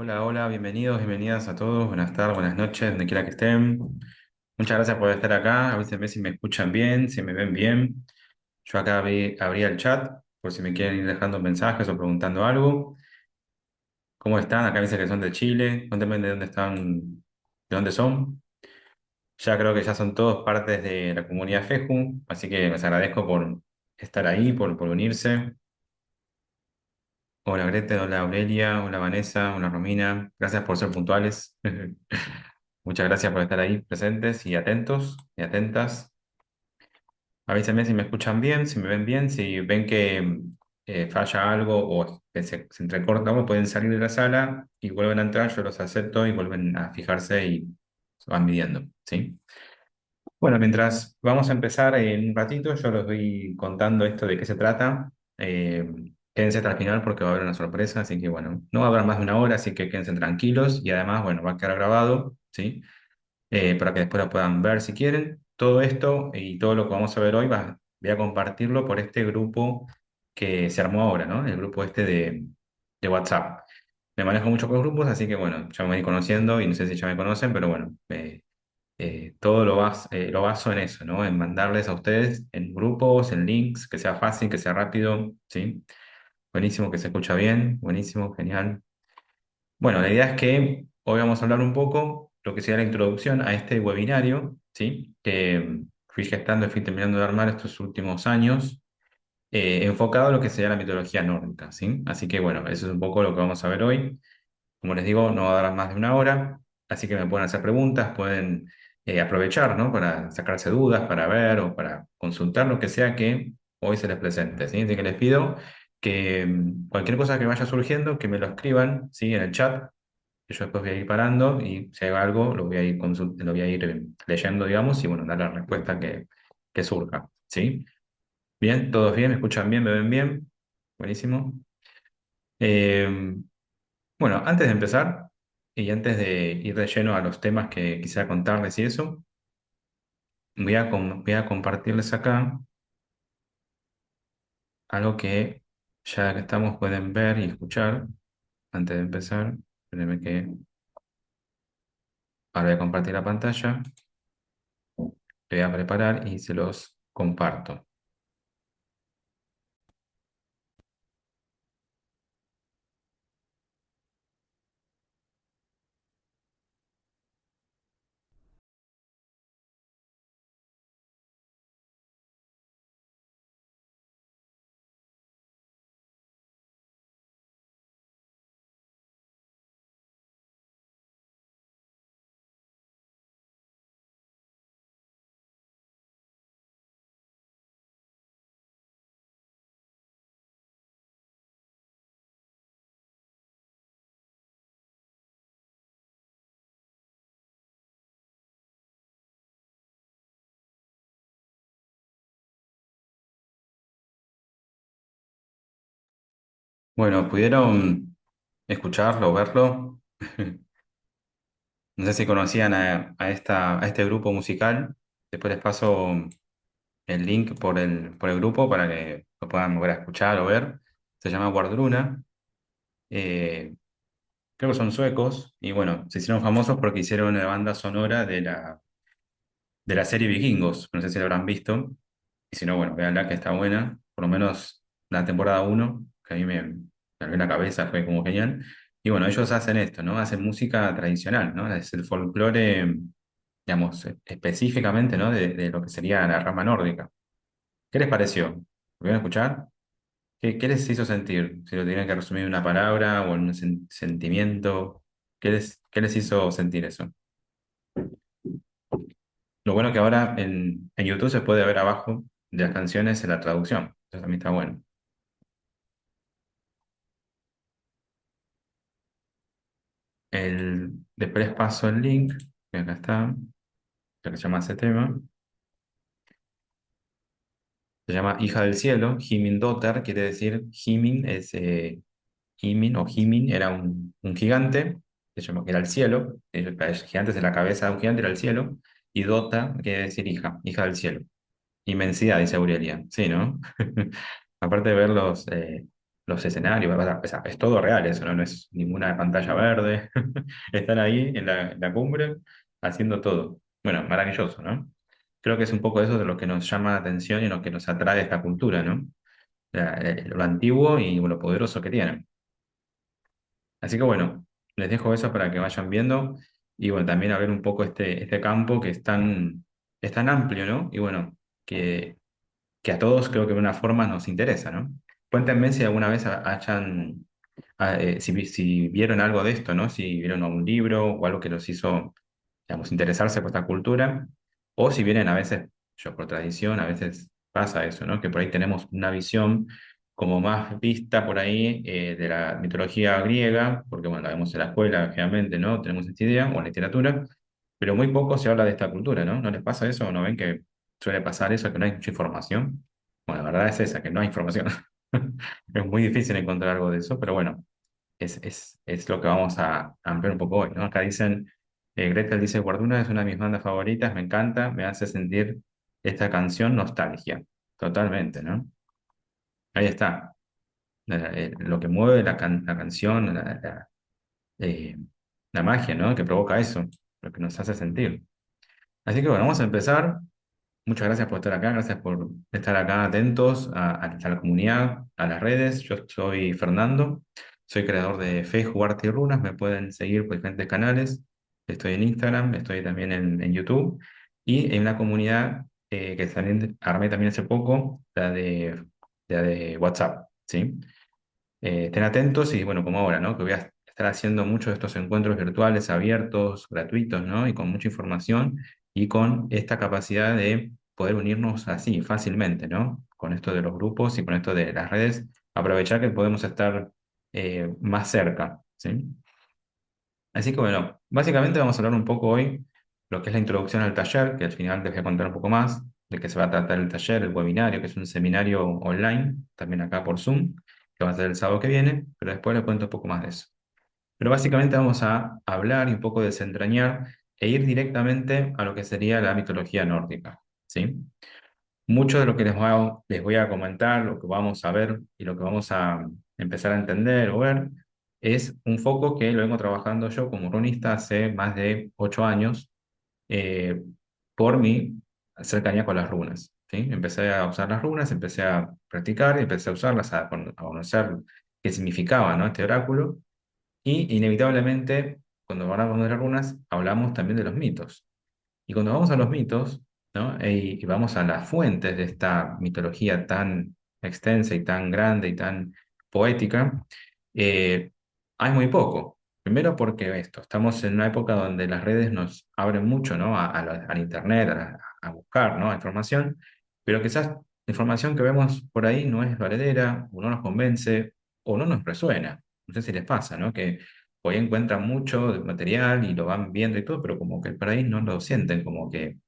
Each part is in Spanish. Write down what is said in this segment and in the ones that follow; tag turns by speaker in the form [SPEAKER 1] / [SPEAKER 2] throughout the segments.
[SPEAKER 1] Hola, hola, bienvenidos, bienvenidas a todos. Buenas tardes, buenas noches, donde quiera que estén. Muchas gracias por estar acá. Avísenme si me escuchan bien, si me ven bien. Yo acá abrí el chat por si me quieren ir dejando mensajes o preguntando algo. ¿Cómo están? Acá dicen que son de Chile. Cuéntenme de dónde están, de dónde son. Ya creo que ya son todos partes de la comunidad FEJU, así que les agradezco por estar ahí, por unirse. Hola Grete, hola Aurelia, hola Vanessa, hola Romina. Gracias por ser puntuales. Muchas gracias por estar ahí presentes y atentos y atentas. Avísenme si me escuchan bien, si me ven bien, si ven que falla algo o que se entrecorta algo, pueden salir de la sala y vuelven a entrar, yo los acepto y vuelven a fijarse y se van midiendo, ¿sí? Bueno, mientras vamos a empezar en un ratito, yo les voy contando esto de qué se trata. Eh, Quédense hasta el final porque va a haber una sorpresa, así que bueno, no va a haber más de una hora, así que quédense tranquilos y además, bueno, va a quedar grabado, ¿sí? Para que después lo puedan ver si quieren. Todo esto y todo lo que vamos a ver hoy voy a compartirlo por este grupo que se armó ahora, ¿no? El grupo este de WhatsApp. Me manejo mucho con los grupos, así que bueno, ya me voy conociendo y no sé si ya me conocen, pero bueno, todo lo baso en eso, ¿no? En mandarles a ustedes en grupos, en links, que sea fácil, que sea rápido, ¿sí? Buenísimo, que se escucha bien, buenísimo, genial. Bueno, la idea es que hoy vamos a hablar un poco lo que sería la introducción a este webinario, ¿sí? Que fui gestando y fui terminando de armar estos últimos años, enfocado a lo que sería la mitología nórdica, ¿sí? Así que bueno, eso es un poco lo que vamos a ver hoy. Como les digo, no va a dar más de una hora, así que me pueden hacer preguntas, pueden aprovechar, ¿no? Para sacarse dudas, para ver o para consultar lo que sea que hoy se les presente, ¿sí? Así que les pido que cualquier cosa que vaya surgiendo, que me lo escriban, ¿sí? En el chat, que yo después voy a ir parando y si hay algo, lo voy a ir, lo voy a ir leyendo, digamos, y bueno, dar la respuesta que surja, ¿sí? Bien, todos bien, me escuchan bien, me ven bien, buenísimo. Eh, bueno, antes de empezar y antes de ir de lleno a los temas que quisiera contarles y eso, voy a compartirles acá algo que ya que estamos pueden ver y escuchar antes de empezar. Espérenme que ahora voy a compartir la pantalla, lo voy a preparar y se los comparto. Bueno, ¿pudieron escucharlo o verlo? No sé si conocían a este grupo musical. Después les paso el link por el grupo para que lo puedan volver a escuchar o ver. Se llama Wardruna. Eh, Creo que son suecos y bueno, se hicieron famosos porque hicieron la banda sonora de la serie Vikingos. No sé si la habrán visto. Y si no, bueno, véanla que está buena. Por lo menos la temporada uno que a mí me abrió la cabeza, fue como genial. Y bueno, ellos hacen esto, ¿no? Hacen música tradicional, ¿no? Es el folclore, digamos, específicamente, ¿no? De lo que sería la rama nórdica. ¿Qué les pareció? ¿Lo vieron escuchar? ¿Qué les hizo sentir? Si lo tienen que resumir en una palabra o en un sentimiento, qué les hizo sentir eso? Lo bueno que ahora en YouTube se puede ver abajo de las canciones en la traducción. Eso también está bueno. Después paso el link, que acá está, lo que se llama ese tema. Se llama Hija del Cielo, Himindotter, quiere decir Himin es Himin o Himin era un gigante, que era el cielo, el gigante es la cabeza de un gigante, era el cielo, y Dota quiere decir hija, hija del cielo. Inmensidad, dice Aurelia, sí, ¿no? Aparte de ver los escenarios, o sea, es todo real eso, ¿no? No es ninguna pantalla verde. Están ahí en la cumbre haciendo todo. Bueno, maravilloso, ¿no? Creo que es un poco eso de lo que nos llama la atención y lo que nos atrae a esta cultura, ¿no? Lo antiguo y lo poderoso que tienen. Así que bueno, les dejo eso para que vayan viendo y bueno, también a ver un poco este campo que es tan amplio, ¿no? Y bueno, que a todos creo que de una forma nos interesa, ¿no? Cuéntenme si alguna vez hayan, si vieron algo de esto, ¿no? Si vieron algún libro o algo que los hizo, digamos, interesarse por esta cultura, o si vienen a veces, yo por tradición, a veces pasa eso, ¿no? Que por ahí tenemos una visión como más vista por ahí de la mitología griega, porque bueno, la vemos en la escuela, generalmente, ¿no? Tenemos esta idea, o en literatura, pero muy poco se habla de esta cultura, ¿no? ¿No les pasa eso o no ven que suele pasar eso, que no hay mucha información? Bueno, la verdad es esa, que no hay información. Es muy difícil encontrar algo de eso, pero bueno, es lo que vamos a ampliar un poco hoy, ¿no? Acá dicen, Gretel dice, Guarduna es una de mis bandas favoritas, me encanta, me hace sentir esta canción nostalgia. Totalmente, ¿no? Ahí está. Lo que mueve la canción, eh, la magia, ¿no? Que provoca eso, lo que nos hace sentir. Así que bueno, vamos a empezar. Muchas gracias por estar acá, gracias por estar acá atentos a la comunidad, a las redes. Yo soy Fernando, soy creador de Fe, Jugarte y Runas. Me pueden seguir por diferentes canales. Estoy en Instagram, estoy también en YouTube y en una comunidad que también armé también hace poco, la de WhatsApp, ¿sí? Estén atentos y bueno, como ahora, ¿no? Que voy a estar haciendo muchos de estos encuentros virtuales abiertos, gratuitos, ¿no? Y con mucha información y con esta capacidad de poder unirnos así fácilmente, ¿no? Con esto de los grupos y con esto de las redes, aprovechar que podemos estar más cerca, ¿sí? Así que bueno, básicamente vamos a hablar un poco hoy lo que es la introducción al taller, que al final les voy a contar un poco más de qué se va a tratar el taller, el webinario, que es un seminario online, también acá por Zoom, que va a ser el sábado que viene, pero después les cuento un poco más de eso. Pero básicamente vamos a hablar y un poco desentrañar e ir directamente a lo que sería la mitología nórdica, ¿sí? Mucho de lo que les voy a comentar, lo que vamos a ver y lo que vamos a empezar a entender o ver, es un foco que lo vengo trabajando yo como runista hace más de 8 años eh, por mi cercanía con las runas, ¿sí? Empecé a usar las runas, empecé a practicar, empecé a usarlas, a conocer qué significaba, ¿no? Este oráculo y inevitablemente cuando hablamos de las runas hablamos también de los mitos. Y cuando vamos a los mitos, ¿no? Y vamos a las fuentes de esta mitología tan extensa y tan grande y tan poética, eh, hay muy poco. Primero porque estamos en una época donde las redes nos abren mucho, ¿no? Al internet, a buscar, ¿no? Información, pero quizás la información que vemos por ahí no es valedera, o no nos convence, o no nos resuena. No sé si les pasa, ¿no? Que hoy encuentran mucho de material y lo van viendo y todo, pero como que por ahí no lo sienten como que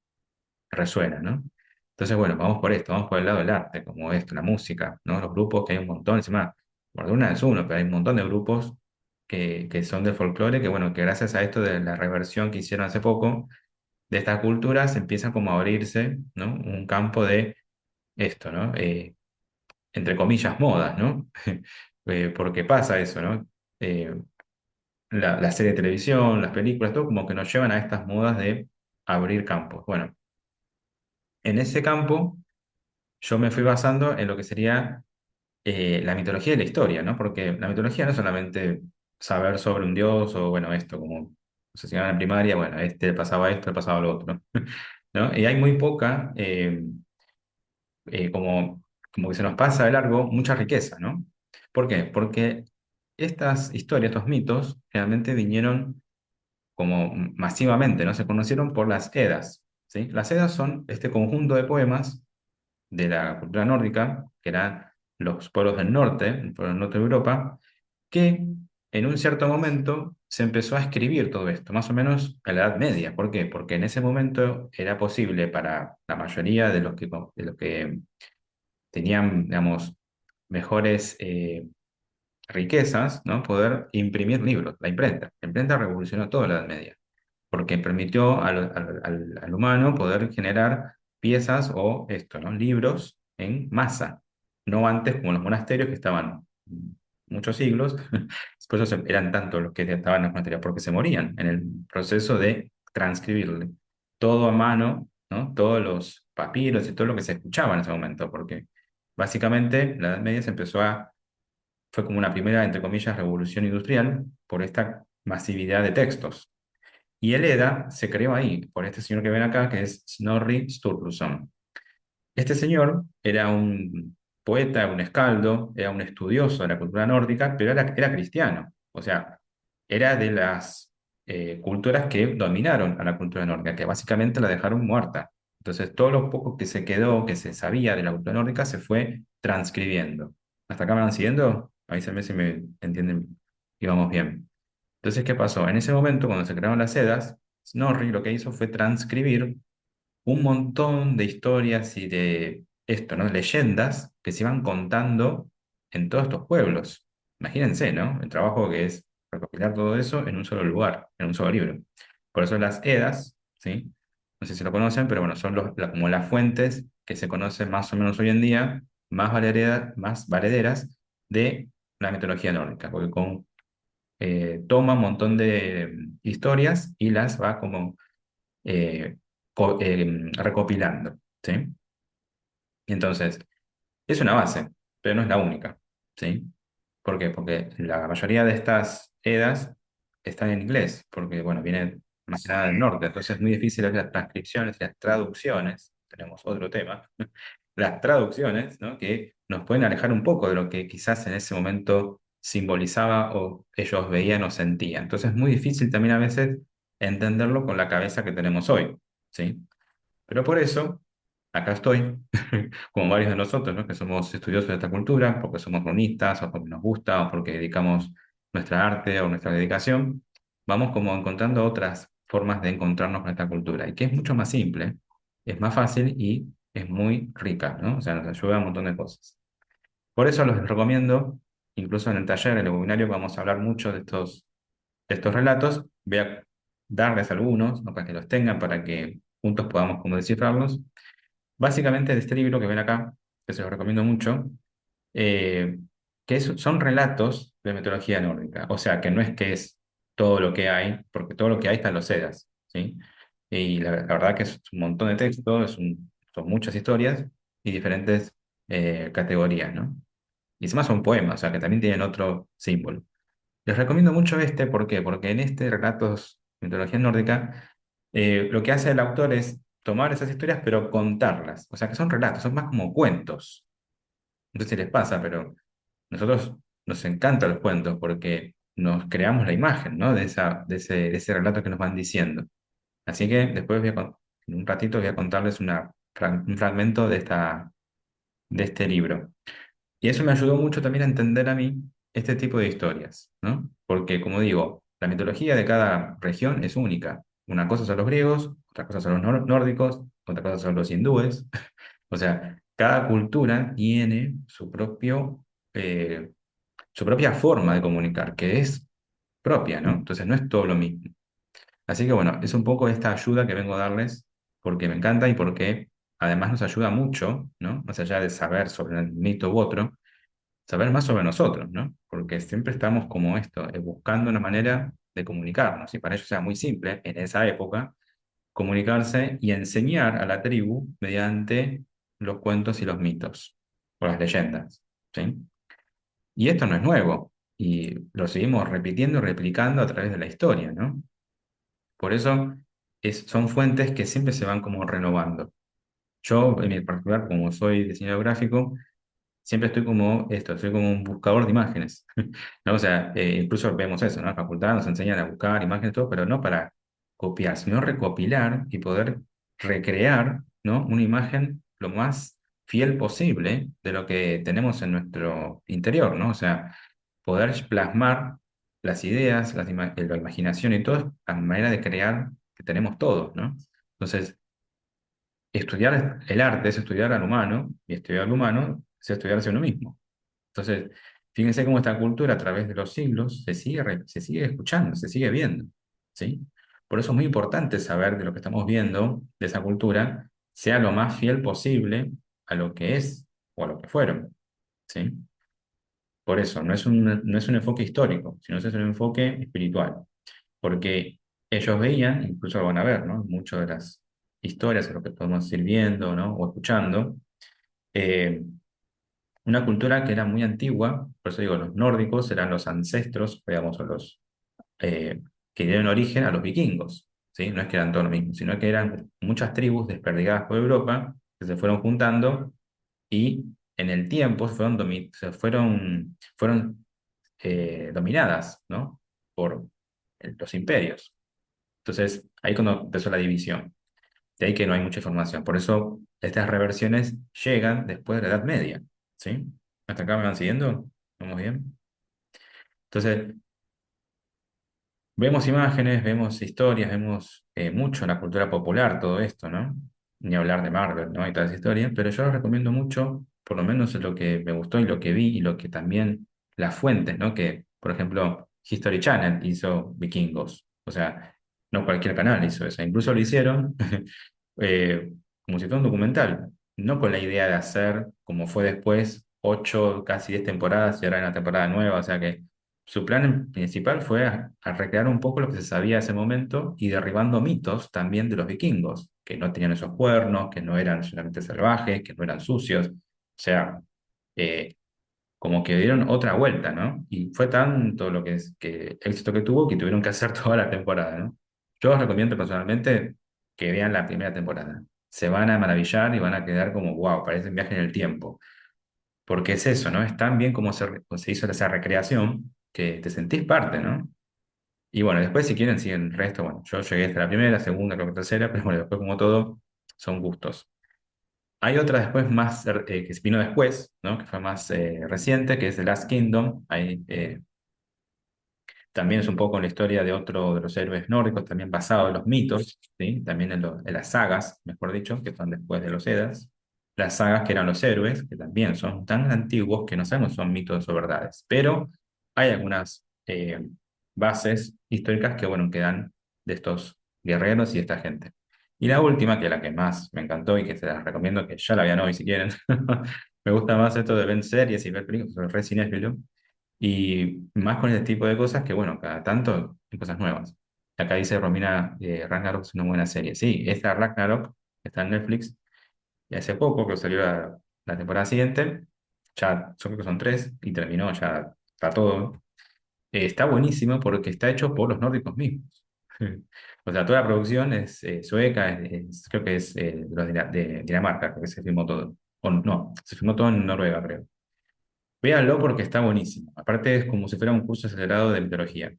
[SPEAKER 1] resuena, ¿no? Entonces, bueno, vamos por esto, vamos por el lado del arte, como esto, la música, ¿no? Los grupos que hay un montón, encima, Guarduna es uno, pero hay un montón de grupos que son de folclore, que bueno, que gracias a esto de la reversión que hicieron hace poco, de estas culturas empieza como a abrirse, ¿no? Un campo de esto, ¿no? Entre comillas, modas, ¿no? Porque pasa eso, ¿no? Eh, la serie de televisión, las películas, todo como que nos llevan a estas modas de abrir campos. Bueno, en ese campo yo me fui basando en lo que sería la mitología y la historia, ¿no? Porque la mitología no es solamente saber sobre un dios o, bueno, esto, como se enseñaba en la primaria, bueno, este le pasaba esto, le pasaba lo otro, ¿no? Y hay muy poca, como que se nos pasa de largo, mucha riqueza, ¿no? ¿Por qué? Porque estas historias, estos mitos, realmente vinieron como masivamente, ¿no? Se conocieron por las Edas, ¿sí? Las Edas son este conjunto de poemas de la cultura nórdica, que eran los pueblos del norte, el pueblo del norte de Europa, que en un cierto momento se empezó a escribir todo esto, más o menos a la Edad Media. ¿Por qué? Porque en ese momento era posible para la mayoría de los que tenían, digamos, mejores riquezas, ¿no? Poder imprimir libros, la imprenta. La imprenta revolucionó toda la Edad Media, porque permitió al humano poder generar piezas o esto, ¿no? Libros en masa, no antes como los monasterios que estaban muchos siglos, por eso eran tantos los que estaban en las materias, porque se morían en el proceso de transcribirle todo a mano, ¿no? Todos los papiros y todo lo que se escuchaba en ese momento, porque básicamente la Edad Media fue como una primera, entre comillas, revolución industrial por esta masividad de textos. Y el EDA se creó ahí, por este señor que ven acá, que es Snorri Sturluson. Este señor era un poeta, un escaldo, era un estudioso de la cultura nórdica, pero era cristiano. O sea, era de las culturas que dominaron a la cultura nórdica, que básicamente la dejaron muerta. Entonces, todo lo poco que se quedó, que se sabía de la cultura nórdica, se fue transcribiendo. ¿Hasta acá me van siguiendo? Avísenme si me entienden y vamos bien. Entonces, ¿qué pasó? En ese momento, cuando se crearon las Edas, Snorri lo que hizo fue transcribir un montón de historias y de esto, ¿no? Leyendas que se iban contando en todos estos pueblos. Imagínense, ¿no? El trabajo que es recopilar todo eso en un solo lugar, en un solo libro. Por eso las Edas, ¿sí? No sé si lo conocen, pero bueno, son como las fuentes que se conocen más o menos hoy en día, más valederas de la mitología nórdica, porque toma un montón de historias y las va como eh, recopilando, ¿sí? Entonces, es una base, pero no es la única, ¿sí? ¿Por qué? Porque la mayoría de estas edas están en inglés, porque, bueno, vienen más que nada del norte, entonces es muy difícil hacer las transcripciones y las traducciones, tenemos otro tema, las traducciones, ¿no? Que nos pueden alejar un poco de lo que quizás en ese momento simbolizaba o ellos veían o sentían. Entonces es muy difícil también a veces entenderlo con la cabeza que tenemos hoy, ¿sí? Pero por eso, acá estoy, como varios de nosotros, ¿no? Que somos estudiosos de esta cultura, porque somos cronistas, o porque nos gusta, o porque dedicamos nuestra arte o nuestra dedicación, vamos como encontrando otras formas de encontrarnos con esta cultura, y que es mucho más simple, es más fácil y es muy rica, ¿no? O sea, nos ayuda a un montón de cosas. Por eso los recomiendo, incluso en el taller, en el webinario, vamos a hablar mucho de estos relatos. Voy a darles algunos, ¿no? Para que los tengan, para que juntos podamos como descifrarlos. Básicamente de este libro que ven acá, que se los recomiendo mucho, eh, son relatos de mitología nórdica. O sea, que no es que es todo lo que hay, porque todo lo que hay está en los Edas, ¿sí? Y la verdad que es un montón de texto, son muchas historias y diferentes categorías, ¿no? Y encima son poemas, o sea, que también tienen otro símbolo. Les recomiendo mucho este, ¿por qué? Porque en este Relatos de Mitología Nórdica, lo que hace el autor es tomar esas historias, pero contarlas. O sea, que son relatos, son más como cuentos. No sé si les pasa, pero nosotros nos encantan los cuentos porque nos creamos la imagen, ¿no? De ese relato que nos van diciendo. Así que después en un ratito voy a contarles un fragmento de este libro. Y eso me ayudó mucho también a entender a mí este tipo de historias, ¿no? Porque, como digo, la mitología de cada región es única. Una cosa son los griegos, otra cosa son los nórdicos, otra cosa son los hindúes. O sea, cada cultura tiene su propia forma de comunicar, que es propia, ¿no? Entonces no es todo lo mismo. Así que bueno, es un poco esta ayuda que vengo a darles porque me encanta y porque además nos ayuda mucho, ¿no? Más allá de saber sobre el mito u otro, saber más sobre nosotros, ¿no? Porque siempre estamos como esto, buscando una manera de comunicarnos, y para ellos era muy simple en esa época comunicarse y enseñar a la tribu mediante los cuentos y los mitos, o las leyendas, ¿sí? Y esto no es nuevo, y lo seguimos repitiendo y replicando a través de la historia, ¿no? Por eso son fuentes que siempre se van como renovando. Yo, en mi particular, como soy diseñador gráfico, siempre estoy como esto, soy como un buscador de imágenes, ¿no? O sea, incluso vemos eso, ¿no? En la facultad nos enseñan a buscar imágenes, todo, pero no para copiar, sino recopilar y poder recrear, ¿no? Una imagen lo más fiel posible de lo que tenemos en nuestro interior, ¿no? O sea, poder plasmar las ideas, la imaginación y todo a manera de crear que tenemos todos, ¿no? Entonces, estudiar el arte es estudiar al humano, y estudiar al humano es estudiarse a uno mismo. Entonces, fíjense cómo esta cultura a través de los siglos se sigue escuchando, se sigue viendo, ¿sí? Por eso es muy importante saber de lo que estamos viendo, de esa cultura, sea lo más fiel posible a lo que es o a lo que fueron, ¿sí? Por eso, no es un enfoque histórico, sino es un enfoque espiritual, porque ellos veían, incluso lo van a ver, ¿no? Muchas de las historias, o lo que podemos ir viendo, ¿no? O escuchando, eh, una cultura que era muy antigua, por eso digo, los nórdicos eran los ancestros, digamos, o los eh, que dieron origen a los vikingos, ¿sí? No es que eran todos los mismos, sino que eran muchas tribus desperdigadas por Europa que se fueron juntando y en el tiempo fueron dominadas, ¿no? Por los imperios. Entonces, ahí cuando empezó la división. De ahí que no hay mucha información. Por eso estas reversiones llegan después de la Edad Media, ¿sí? ¿Hasta acá me van siguiendo? ¿Vamos bien? Entonces, vemos imágenes, vemos historias, vemos mucho en la cultura popular todo esto, ¿no? Ni hablar de Marvel, ¿no? Y todas esas historias, pero yo lo recomiendo mucho, por lo menos es lo que me gustó y lo que vi y lo que también las fuentes, ¿no? Que, por ejemplo, History Channel hizo Vikingos, o sea, no cualquier canal hizo eso, incluso lo hicieron eh, como si fuera un documental, no con la idea de hacer, como fue después, 8, casi 10 temporadas y ahora hay una temporada nueva, o sea que su plan principal fue a recrear un poco lo que se sabía de ese momento y derribando mitos también de los vikingos, que no tenían esos cuernos, que no eran solamente salvajes, que no eran sucios, o sea, eh, como que dieron otra vuelta, ¿no? Y fue tanto lo que es que éxito que tuvo que tuvieron que hacer toda la temporada, ¿no? Yo os recomiendo personalmente que vean la primera temporada. Se van a maravillar y van a quedar como, wow, parece un viaje en el tiempo. Porque es eso, ¿no? Es tan bien como como se hizo esa recreación que te sentís parte, ¿no? Y bueno, después si quieren siguen el resto, bueno, yo llegué hasta la primera, segunda, creo que tercera, pero bueno, después como todo, son gustos. Hay otra después más, que vino después, ¿no? Que fue más reciente, que es The Last Kingdom. Ahí, también es un poco la historia de otro de los héroes nórdicos, también basado en los mitos, ¿sí? También en las sagas, mejor dicho, que son después de los Edas. Las sagas que eran los héroes, que también son tan antiguos que no sabemos si son mitos o verdades. Pero hay algunas bases históricas que, bueno, quedan de estos guerreros y esta gente. Y la última, que es la que más me encantó y que se las recomiendo, que ya la vean hoy si quieren. Me gusta más esto de ver series y ver películas, soy re cinéfilo. Y más con este tipo de cosas que, bueno, cada tanto hay cosas nuevas. Acá dice Romina, Ragnarok es una buena serie. Sí, esta Ragnarok está en Netflix y hace poco que salió la temporada siguiente, ya yo creo que son tres y terminó, ya está todo. Está buenísimo porque está hecho por los nórdicos mismos. O sea, toda la producción es sueca, creo que es de los de Dinamarca, creo que se filmó todo. O no, se filmó todo en Noruega, creo. Véanlo porque está buenísimo. Aparte es como si fuera un curso acelerado de mitología,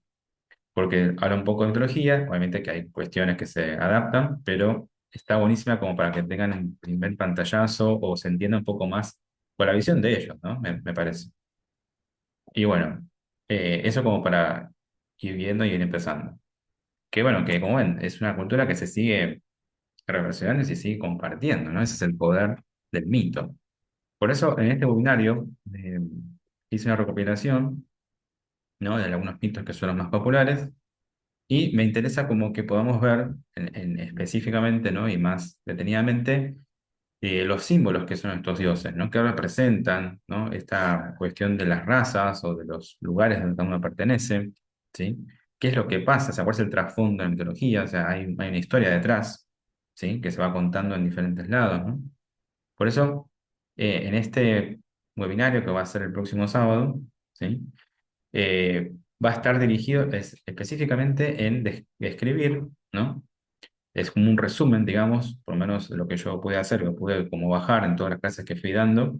[SPEAKER 1] porque habla un poco de mitología, obviamente que hay cuestiones que se adaptan, pero está buenísima como para que tengan un primer pantallazo o se entienda un poco más con la visión de ellos, ¿no? Me parece. Y bueno, eso como para ir viendo y ir empezando. Que bueno, que como ven, es una cultura que se sigue reversionando y se sigue compartiendo, ¿no? Ese es el poder del mito. Por eso en este webinario hice una recopilación, ¿no? De algunos mitos que son los más populares y me interesa como que podamos ver específicamente, ¿no? Y más detenidamente los símbolos que son estos dioses, ¿no? Que representan, ¿no? Esta cuestión de las razas o de los lugares donde cada uno pertenece, ¿sí? ¿Qué es lo que pasa? O sea, ¿cuál es el trasfondo de la mitología? O sea, hay una historia detrás, ¿sí? Que se va contando en diferentes lados, ¿no? Por eso, en este webinario que va a ser el próximo sábado, ¿sí? Va a estar dirigido específicamente en describir, ¿no? Es como un resumen, digamos, por lo menos lo que yo pude hacer, lo que pude como bajar en todas las clases que fui dando,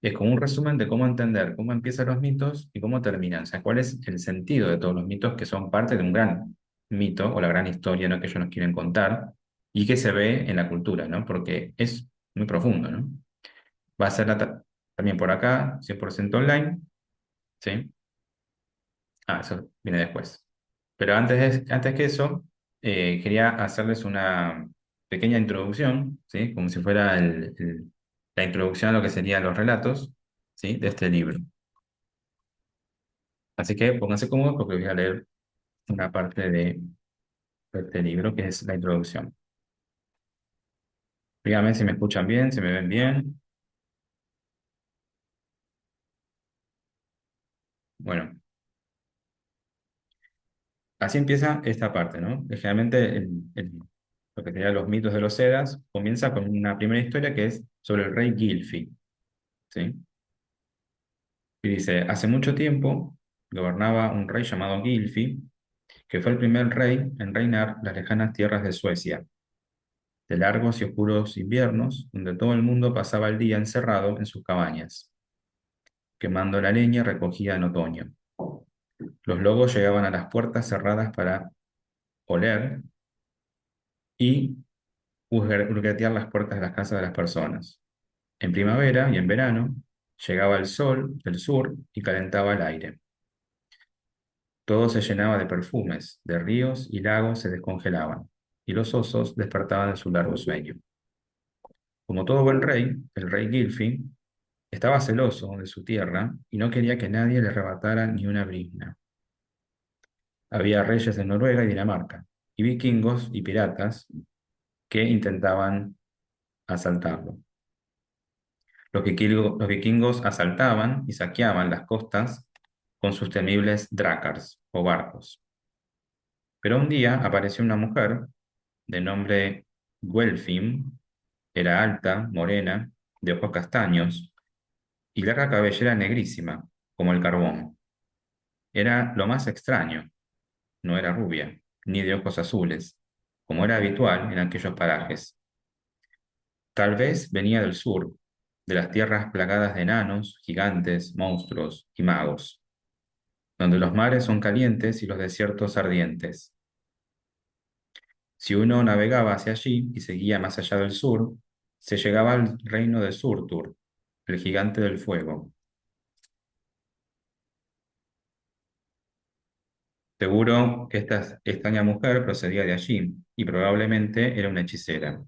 [SPEAKER 1] es como un resumen de cómo entender cómo empiezan los mitos y cómo terminan, o sea, cuál es el sentido de todos los mitos que son parte de un gran mito o la gran historia, ¿no? Que ellos nos quieren contar y que se ve en la cultura, ¿no? Porque es muy profundo, ¿no? Va a ser también por acá, 100% online, ¿sí? Ah, eso viene después. Pero antes que eso, quería hacerles una pequeña introducción, ¿sí? Como si fuera la introducción a lo que serían los relatos, ¿sí? De este libro. Así que pónganse cómodos porque voy a leer una parte de este libro que es la introducción. Díganme si me escuchan bien, si me ven bien. Bueno, así empieza esta parte, ¿no? Generalmente lo que serían los mitos de los Edas comienza con una primera historia que es sobre el rey Gilfi, ¿sí? Y dice, hace mucho tiempo gobernaba un rey llamado Gilfi, que fue el primer rey en reinar las lejanas tierras de Suecia, de largos y oscuros inviernos, donde todo el mundo pasaba el día encerrado en sus cabañas, quemando la leña recogida en otoño. Los lobos llegaban a las puertas cerradas para oler y hurguetear las puertas de las casas de las personas. En primavera y en verano llegaba el sol del sur y calentaba el aire. Todo se llenaba de perfumes, de ríos y lagos se descongelaban, y los osos despertaban de su largo sueño. Como todo buen rey, el rey Gilfi estaba celoso de su tierra y no quería que nadie le arrebatara ni una brizna. Había reyes en Noruega y Dinamarca, y vikingos y piratas que intentaban asaltarlo. Los vikingos asaltaban y saqueaban las costas con sus temibles drácars o barcos. Pero un día apareció una mujer de nombre Guelfim, era alta, morena, de ojos castaños y larga cabellera negrísima, como el carbón. Era lo más extraño, no era rubia, ni de ojos azules, como era habitual en aquellos parajes. Tal vez venía del sur, de las tierras plagadas de enanos, gigantes, monstruos y magos, donde los mares son calientes y los desiertos ardientes. Si uno navegaba hacia allí y seguía más allá del sur, se llegaba al reino de Surtur, el gigante del fuego. Seguro que esta extraña mujer procedía de allí y probablemente era una hechicera.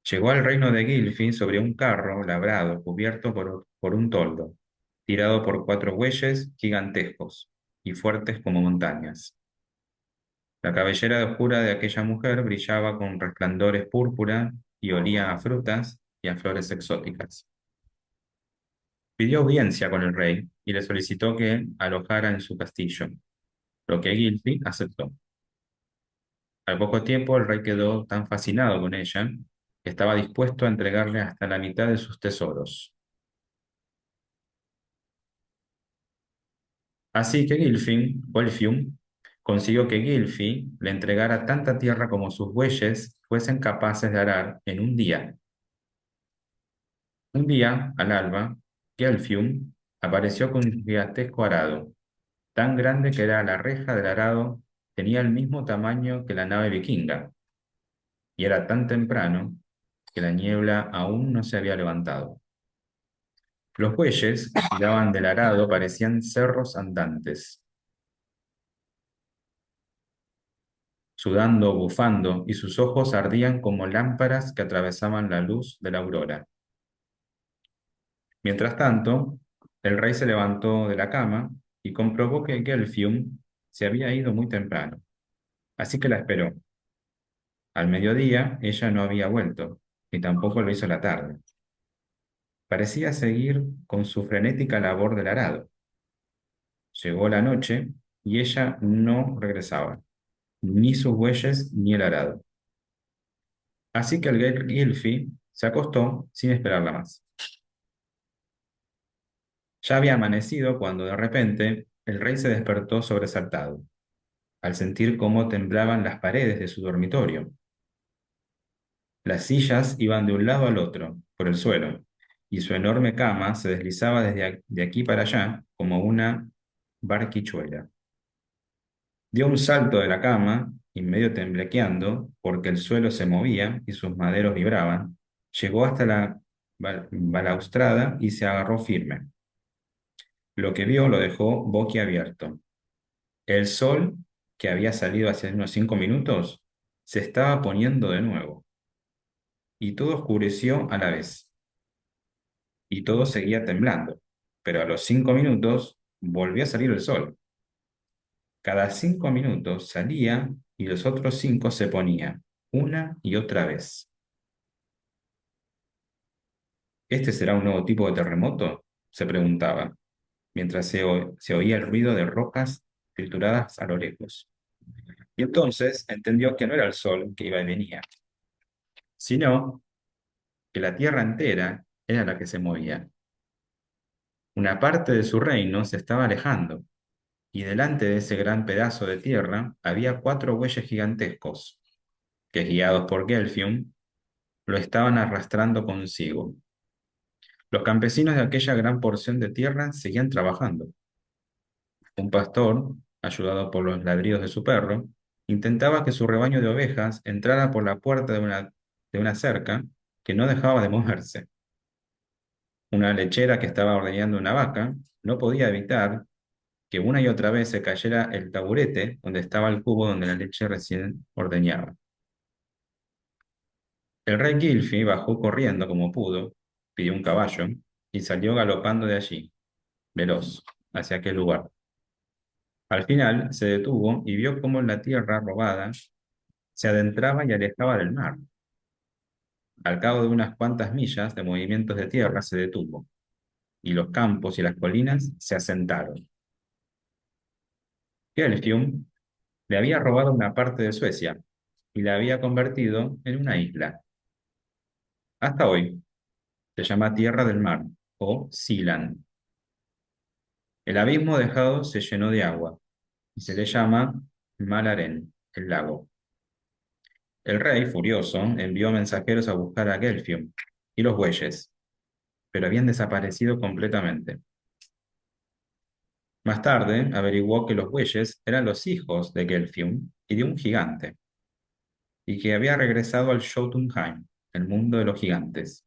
[SPEAKER 1] Llegó al reino de Gilfi sobre un carro labrado cubierto por un toldo, tirado por cuatro bueyes gigantescos y fuertes como montañas. La cabellera oscura de aquella mujer brillaba con resplandores púrpura y olía a frutas y a flores exóticas. Pidió audiencia con el rey y le solicitó que alojara en su castillo, lo que Gilfi aceptó. Al poco tiempo el rey quedó tan fascinado con ella que estaba dispuesto a entregarle hasta la mitad de sus tesoros. Así que Gilfium, consiguió que Gilfi le entregara tanta tierra como sus bueyes fuesen capaces de arar en un día. Un día, al alba, Gelfium apareció con un gigantesco arado, tan grande que era la reja del arado, tenía el mismo tamaño que la nave vikinga, y era tan temprano que la niebla aún no se había levantado. Los bueyes que tiraban del arado parecían cerros andantes, sudando, bufando, y sus ojos ardían como lámparas que atravesaban la luz de la aurora. Mientras tanto, el rey se levantó de la cama y comprobó que Gelfium se había ido muy temprano, así que la esperó. Al mediodía ella no había vuelto, ni tampoco lo hizo a la tarde. Parecía seguir con su frenética labor del arado. Llegó la noche y ella no regresaba, ni sus bueyes ni el arado. Así que el Gilfi se acostó sin esperarla más. Ya había amanecido cuando de repente el rey se despertó sobresaltado, al sentir cómo temblaban las paredes de su dormitorio. Las sillas iban de un lado al otro, por el suelo, y su enorme cama se deslizaba de aquí para allá como una barquichuela. Dio un salto de la cama, y medio temblequeando, porque el suelo se movía y sus maderos vibraban, llegó hasta la balaustrada y se agarró firme. Lo que vio lo dejó boquiabierto. El sol, que había salido hace unos 5 minutos, se estaba poniendo de nuevo, y todo oscureció a la vez, y todo seguía temblando, pero a los 5 minutos volvió a salir el sol. Cada 5 minutos salía y los otros 5 se ponía, una y otra vez. ¿Este será un nuevo tipo de terremoto?, se preguntaba. mientras se oía el ruido de rocas trituradas a lo lejos. Y entonces entendió que no era el sol que iba y venía, sino que la tierra entera era la que se movía. Una parte de su reino se estaba alejando, y delante de ese gran pedazo de tierra había cuatro bueyes gigantescos, que guiados por Gelfium, lo estaban arrastrando consigo. Los campesinos de aquella gran porción de tierra seguían trabajando. Un pastor, ayudado por los ladridos de su perro, intentaba que su rebaño de ovejas entrara por la puerta de una cerca que no dejaba de moverse. Una lechera que estaba ordeñando una vaca no podía evitar que una y otra vez se cayera el taburete donde estaba el cubo donde la leche recién ordeñaba. El rey Gilfi bajó corriendo como pudo, pidió un caballo y salió galopando de allí, veloz, hacia aquel lugar. Al final se detuvo y vio cómo la tierra robada se adentraba y alejaba del mar. Al cabo de unas cuantas millas de movimientos de tierra se detuvo, y los campos y las colinas se asentaron. Helfium le había robado una parte de Suecia y la había convertido en una isla. Hasta hoy se llama Tierra del Mar o Sealand. El abismo dejado se llenó de agua y se le llama Malaren, el lago. El rey, furioso, envió mensajeros a buscar a Gelfium y los bueyes, pero habían desaparecido completamente. Más tarde, averiguó que los bueyes eran los hijos de Gelfium y de un gigante, y que había regresado al Jotunheim, el mundo de los gigantes,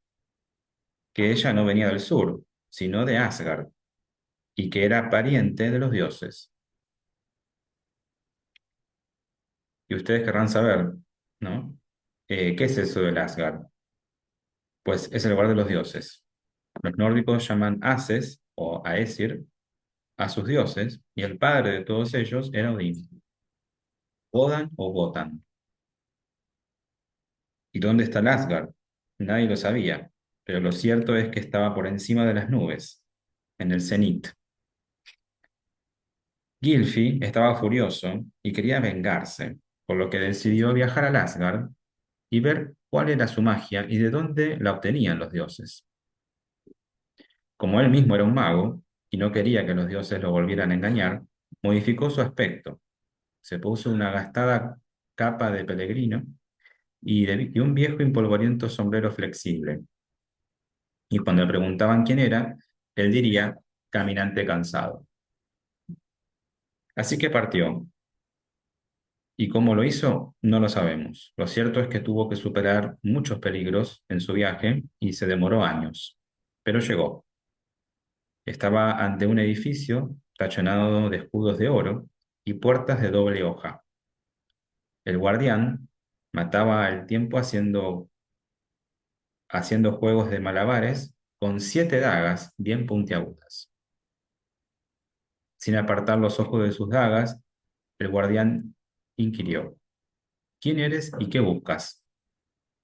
[SPEAKER 1] que ella no venía del sur, sino de Asgard, y que era pariente de los dioses. Y ustedes querrán saber, ¿no? ¿Qué es eso del Asgard? Pues es el lugar de los dioses. Los nórdicos llaman Ases o Aesir a sus dioses, y el padre de todos ellos era Odín, Wodan o Wotan. ¿Y dónde está el Asgard? Nadie lo sabía, pero lo cierto es que estaba por encima de las nubes, en el cenit. Gylfi estaba furioso y quería vengarse, por lo que decidió viajar al Asgard y ver cuál era su magia y de dónde la obtenían los dioses. Como él mismo era un mago y no quería que los dioses lo volvieran a engañar, modificó su aspecto. Se puso una gastada capa de peregrino y un viejo y polvoriento sombrero flexible. Y cuando le preguntaban quién era, él diría, caminante cansado. Así que partió. ¿Y cómo lo hizo? No lo sabemos. Lo cierto es que tuvo que superar muchos peligros en su viaje y se demoró años. Pero llegó. Estaba ante un edificio tachonado de escudos de oro y puertas de doble hoja. El guardián mataba al tiempo haciendo juegos de malabares con 7 dagas bien puntiagudas. Sin apartar los ojos de sus dagas, el guardián inquirió: ¿Quién eres y qué buscas?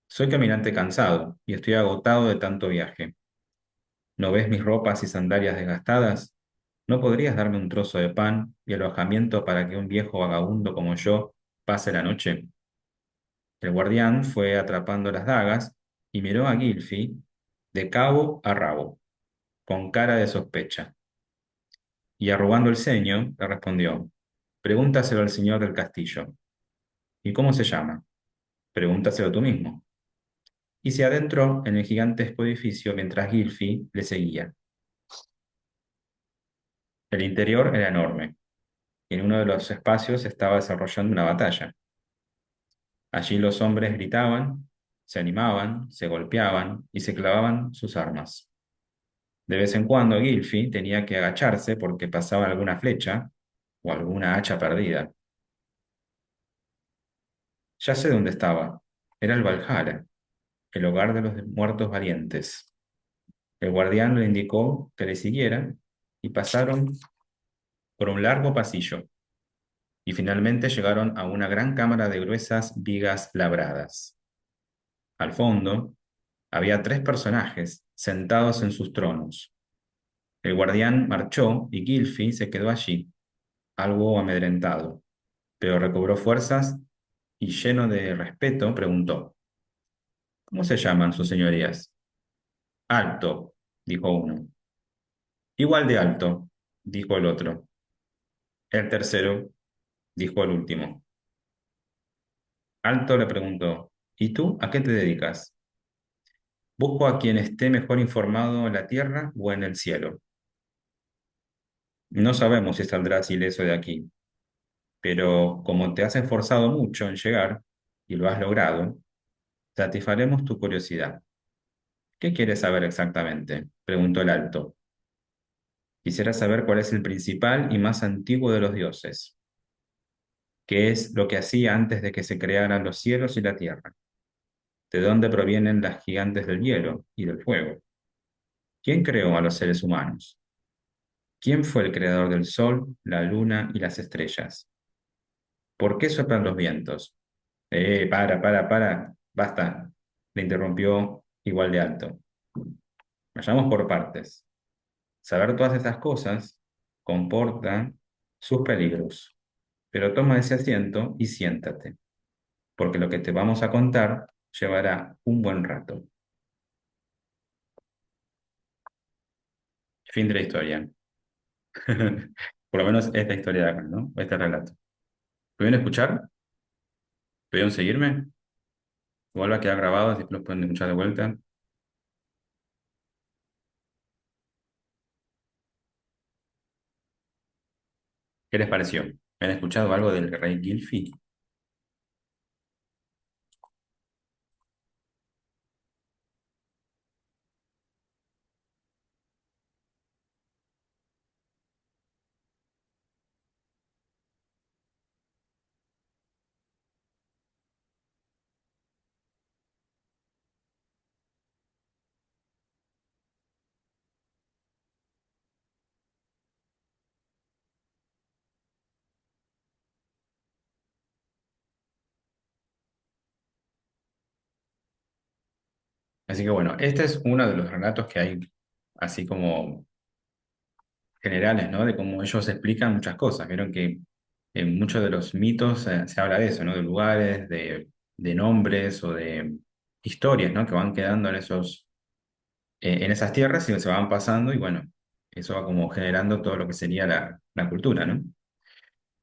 [SPEAKER 1] Soy caminante cansado y estoy agotado de tanto viaje. ¿No ves mis ropas y sandalias desgastadas? ¿No podrías darme un trozo de pan y alojamiento para que un viejo vagabundo como yo pase la noche? El guardián fue atrapando las dagas y miró a Gilfi de cabo a rabo, con cara de sospecha, y arrugando el ceño, le respondió: Pregúntaselo al señor del castillo. ¿Y cómo se llama? Pregúntaselo tú mismo. Y se adentró en el gigantesco edificio mientras Gilfi le seguía. El interior era enorme, y en uno de los espacios se estaba desarrollando una batalla. Allí los hombres gritaban, se animaban, se golpeaban y se clavaban sus armas. De vez en cuando Gilfi tenía que agacharse porque pasaba alguna flecha o alguna hacha perdida. Ya sé dónde estaba. Era el Valhalla, el hogar de los muertos valientes. El guardián le indicó que le siguiera y pasaron por un largo pasillo y finalmente llegaron a una gran cámara de gruesas vigas labradas. Al fondo había 3 personajes sentados en sus tronos. El guardián marchó y Gilfi se quedó allí, algo amedrentado, pero recobró fuerzas y lleno de respeto preguntó, ¿cómo se llaman sus señorías? Alto, dijo uno. Igual de alto, dijo el otro. El tercero, dijo el último. Alto le preguntó, ¿y tú a qué te dedicas? Busco a quien esté mejor informado en la tierra o en el cielo. No sabemos si saldrás ileso de aquí, pero como te has esforzado mucho en llegar y lo has logrado, satisfaremos tu curiosidad. ¿Qué quieres saber exactamente? Preguntó el alto. Quisiera saber cuál es el principal y más antiguo de los dioses, qué es lo que hacía antes de que se crearan los cielos y la tierra, de dónde provienen las gigantes del hielo y del fuego, quién creó a los seres humanos, quién fue el creador del sol, la luna y las estrellas, por qué soplan los vientos. Basta, le interrumpió igual de alto. Vayamos por partes. Saber todas estas cosas comporta sus peligros, pero toma ese asiento y siéntate, porque lo que te vamos a contar llevará un buen rato. Fin de la historia. Por lo menos esta historia de acá, ¿no? Este relato. ¿Pudieron escuchar? ¿Pudieron seguirme? Igual va a quedar grabado, así que los pueden escuchar de vuelta. ¿Qué les pareció? ¿Han escuchado algo del rey Gilfi? Así que bueno, este es uno de los relatos que hay, así como generales, ¿no? De cómo ellos explican muchas cosas. Vieron que en muchos de los mitos se habla de eso, ¿no? De lugares, de nombres o de historias, ¿no? Que van quedando en esas tierras y se van pasando y bueno, eso va como generando todo lo que sería la cultura, ¿no?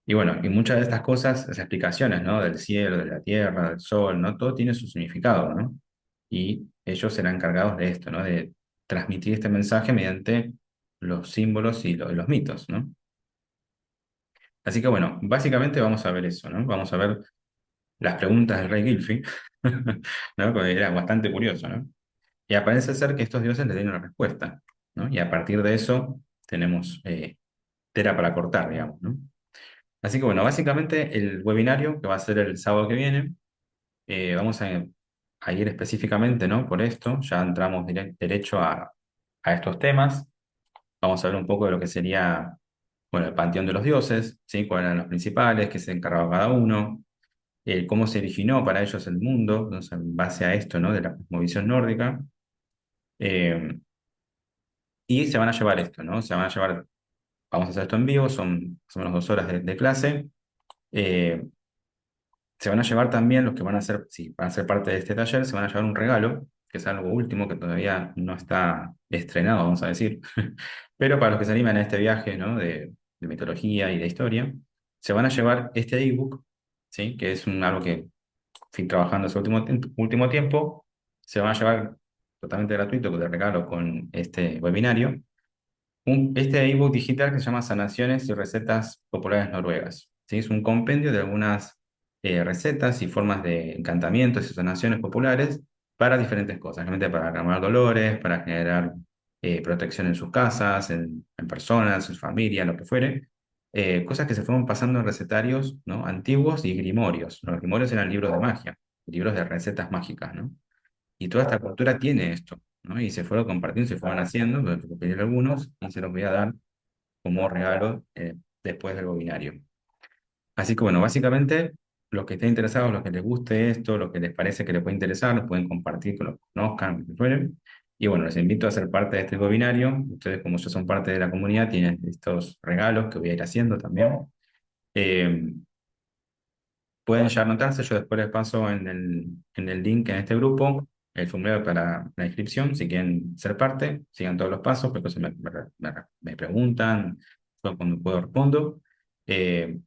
[SPEAKER 1] Y bueno, y muchas de estas cosas, las explicaciones, ¿no? Del cielo, de la tierra, del sol, ¿no? Todo tiene su significado, ¿no? Y ellos serán encargados de esto, ¿no? De transmitir este mensaje mediante los símbolos y los mitos, ¿no? Así que bueno, básicamente vamos a ver eso, ¿no? Vamos a ver las preguntas del rey Gilfi, ¿no? Porque era bastante curioso, ¿no? Y parece ser que estos dioses le dieron una respuesta, ¿no? Y a partir de eso tenemos tela para cortar, digamos, ¿no? Así que bueno, básicamente el webinario que va a ser el sábado que viene, vamos a ir específicamente, ¿no? Por esto, ya entramos derecho a estos temas. Vamos a hablar un poco de lo que sería, bueno, el panteón de los dioses, ¿sí? Cuáles eran los principales, qué se encargaba cada uno, cómo se originó para ellos el mundo, entonces, en base a esto, ¿no? De la cosmovisión nórdica. Eh, y se van a llevar esto, ¿no? Se van a llevar, vamos a hacer esto en vivo, son más o menos 2 horas de clase. Eh, Se van a llevar también los que van a ser, si van a ser parte de este taller, se van a llevar un regalo, que es algo último que todavía no está estrenado, vamos a decir. Pero para los que se animan a este viaje, ¿no? de mitología y de historia, se van a llevar este ebook, ¿sí? Que es algo que fui trabajando ese último tiempo. Se van a llevar totalmente gratuito de regalo con este webinario este ebook digital que se llama Sanaciones y Recetas Populares Noruegas. ¿Sí? Es un compendio de algunas recetas y formas de encantamientos y sanaciones populares para diferentes cosas, realmente para calmar dolores, para generar protección en sus casas, en personas, en su familia, lo que fuere. Cosas que se fueron pasando en recetarios, ¿no? Antiguos y grimorios. Los grimorios eran libros de magia, libros de recetas mágicas, ¿no? Y toda esta cultura tiene esto, ¿no? Y se fueron compartiendo, se fueron haciendo, yo tuve que pedir algunos y se los voy a dar como regalo después del webinario. Así que bueno, básicamente los que estén interesados, los que les guste esto, los que les parece que les puede interesar, lo pueden compartir con los que conozcan, lo que fueren. Y bueno, les invito a ser parte de este webinario. Ustedes, como ya son parte de la comunidad, tienen estos regalos que voy a ir haciendo también. Eh, Pueden ya anotarse, yo después les paso en el link en este grupo el formulario para la inscripción, si quieren ser parte, sigan todos los pasos, porque se me preguntan, yo cuando puedo respondo. Eh,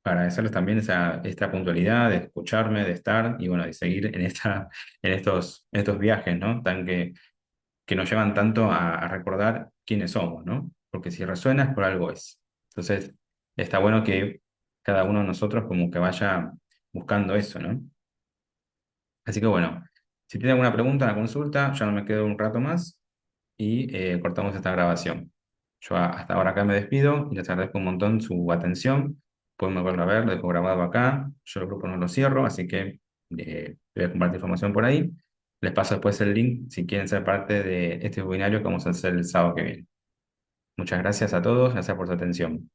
[SPEAKER 1] para agradecerles también esta puntualidad de escucharme, de estar y bueno, de seguir en estos viajes, ¿no? Que nos llevan tanto a recordar quiénes somos, ¿no? Porque si resuena es por algo es. Entonces, está bueno que cada uno de nosotros como que vaya buscando eso, ¿no? Así que bueno, si tienen alguna pregunta, una consulta, ya no me quedo un rato más y cortamos esta grabación. Yo hasta ahora acá me despido y les agradezco un montón su atención. Pueden volverlo a ver, lo dejo grabado acá. Yo el grupo no lo cierro, así que voy a compartir información por ahí. Les paso después el link si quieren ser parte de este webinario que vamos a hacer el sábado que viene. Muchas gracias a todos, gracias por su atención.